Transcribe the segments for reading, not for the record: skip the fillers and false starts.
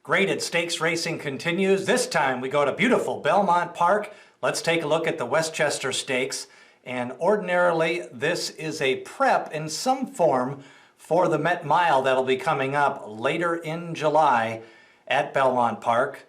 Graded stakes racing continues. This time we go to beautiful Belmont Park. Let's take a look at the Westchester Stakes. And ordinarily, this is a prep in some form for the Met Mile that'll be coming up later in July at Belmont Park.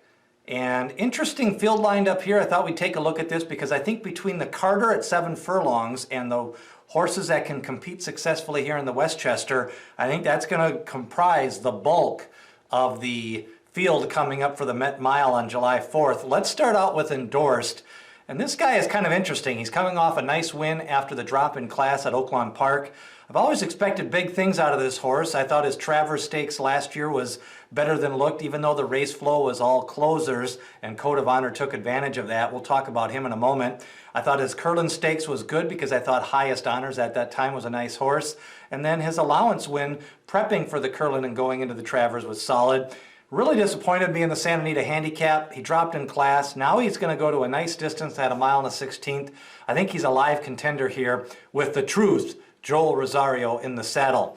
And interesting field lined up here. I thought we'd take a look at this because I think between the Carter at 7 furlongs and the horses that can compete successfully here in the Westchester, I think that's going to comprise the bulk of the field coming up for the Met Mile on July 4th. Let's start out with Endorsed. And this guy is kind of interesting. He's coming off a nice win after the drop in class at Oaklawn Park. I've always expected big things out of this horse. I thought his Travers Stakes last year was better than looked, even though the race flow was all closers, and Code of Honor took advantage of that. We'll talk about him in a moment. I thought his Curlin Stakes was good because I thought Highest Honors at that time was a nice horse. And then his allowance win, prepping for the Curlin and going into the Travers, was solid. Really disappointed me in the Santa Anita handicap. He dropped in class. Now he's going to go to a nice distance at 1.16 miles. I think he's a live contender here with the truth, Joel Rosario in the saddle.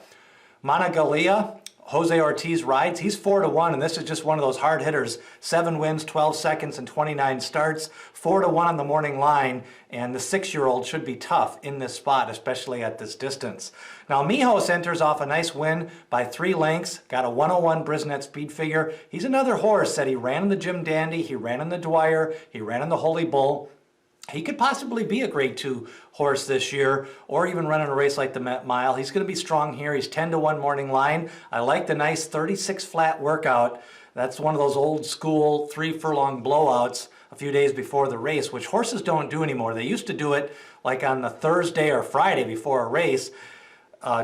Monagalia, Jose Ortiz rides. He's 4-1, and this is just one of those hard hitters. 7 wins, 12 seconds, and 29 starts. 4-1 on the morning line, and the 6-year-old should be tough in this spot, especially at this distance. Now, Mijos enters off a nice win by 3 lengths. Got a 101 Brisnet speed figure. He's another horse that he ran in the Jim Dandy, he ran in the Dwyer, he ran in the Holy Bull. He could possibly be a grade 2 horse this year, or even run in a race like the Met Mile. He's going to be strong here. He's 10-1 morning line. I like the nice 36 flat workout. That's one of those old school 3 furlong blowouts a few days before the race, which horses don't do anymore. They used to do it like on the Thursday or Friday before a race.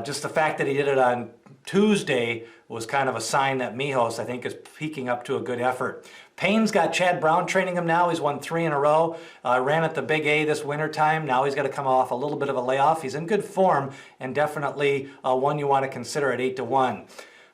Just the fact that he did it on Tuesday was kind of a sign that Mijos, I think, is peaking up to a good effort. Payne's got Chad Brown training him now. He's won 3 in a row. Ran at the Big A this winter time. Now he's got to come off a little bit of a layoff. He's in good form and definitely one you want to consider at 8-1.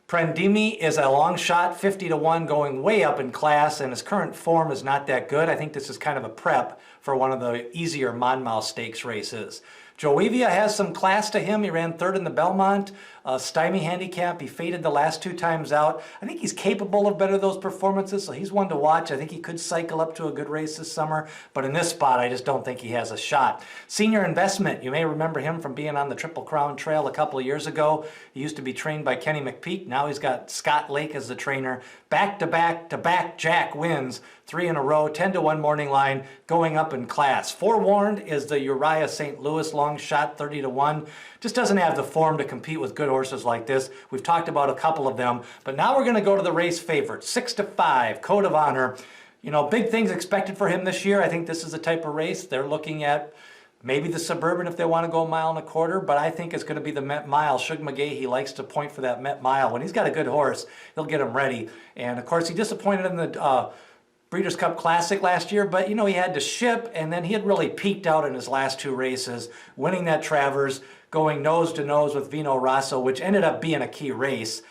Prendimi is a long shot, 50-1, going way up in class, and his current form is not that good. I think this is kind of a prep for one of the easier Monmouth Stakes races. Joevia has some class to him. He ran 3rd in the Belmont. Stymie handicap. He faded the last 2 times out. I think he's capable of better of those performances, so he's one to watch. I think he could cycle up to a good race this summer, but in this spot, I just don't think he has a shot. Senior Investment. You may remember him from being on the Triple Crown Trail a couple of years ago. He used to be trained by Kenny McPeak. Now he's got Scott Lake as the trainer. Back-to-back Jack wins. 3 in a row, 10-1 morning line, going up in class. Forewarned is the Uriah St. Louis long shot, 30-1. Just doesn't have the form to compete with good horses like this. We've talked about a couple of them, but now we're going to go to the race favorite, 6-5, Code of Honor. You know, big things expected for him this year. I think this is the type of race they're looking at. Maybe the Suburban if they want to go 1.25 miles, but I think it's going to be the Met Mile. Shug McGahee likes to point for that Met Mile. When he's got a good horse, he'll get him ready. And of course, he disappointed in the Breeders' Cup Classic last year, but you know, he had to ship, and then he had really peaked out in his last 2 races, winning that Travers, going nose to nose with Vino Rosso, which ended up being a key race.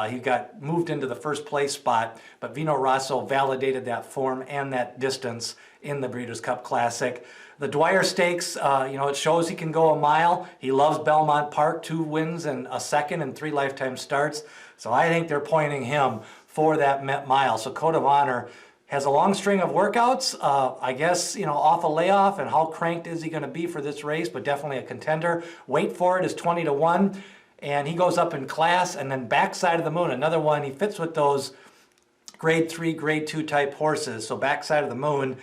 He got moved into the 1st place spot, but Vino Rosso validated that form and that distance in the Breeders' Cup Classic. The Dwyer Stakes, you know, it shows he can go a mile. He loves Belmont Park, 2 wins and a 2nd and 3 lifetime starts. So I think they're pointing him for that Met Mile. So Code of Honor has a long string of workouts, I guess, you know, off a layoff, and how cranked is he going to be for this race, but definitely a contender. Wait for it is 20-1, and he goes up in class. And then Backside of the Moon, another one. He fits with those grade 3, grade 2 type horses. So Backside of the Moon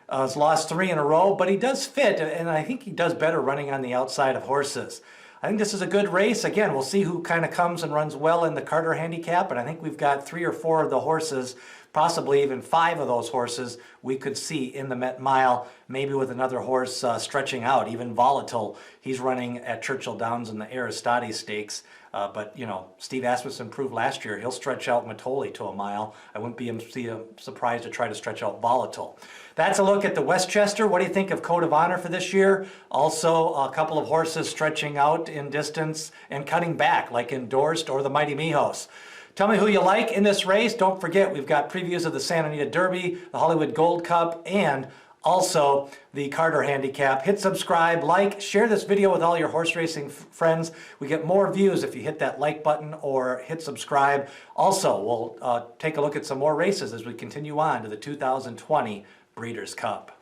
has lost 3 in a row, but he does fit, and I think he does better running on the outside of horses. I think this is a good race. Again, we'll see who kind of comes and runs well in the Carter handicap, and I think we've got 3 or 4 of the horses, possibly even 5 of those horses we could see in the Met Mile, maybe with another horse stretching out, even Volatile. He's running at Churchill Downs in the Aristide Stakes. But, you know, Steve Asmussen proved last year he'll stretch out Matoli to a mile. I wouldn't be surprised to try to stretch out Volatile. That's a look at the Westchester. What do you think of Code of Honor for this year? Also, a couple of horses stretching out in distance and cutting back, like Endorsed or the Mighty Mijos. Tell me who you like in this race. Don't forget, we've got previews of the Santa Anita Derby, the Hollywood Gold Cup, and Also, the Carter Handicap. Hit subscribe, like, share this video with all your horse racing friends. We get more views if you hit that like button or hit subscribe. Also, we'll take a look at some more races as we continue on to the 2020 Breeders' Cup.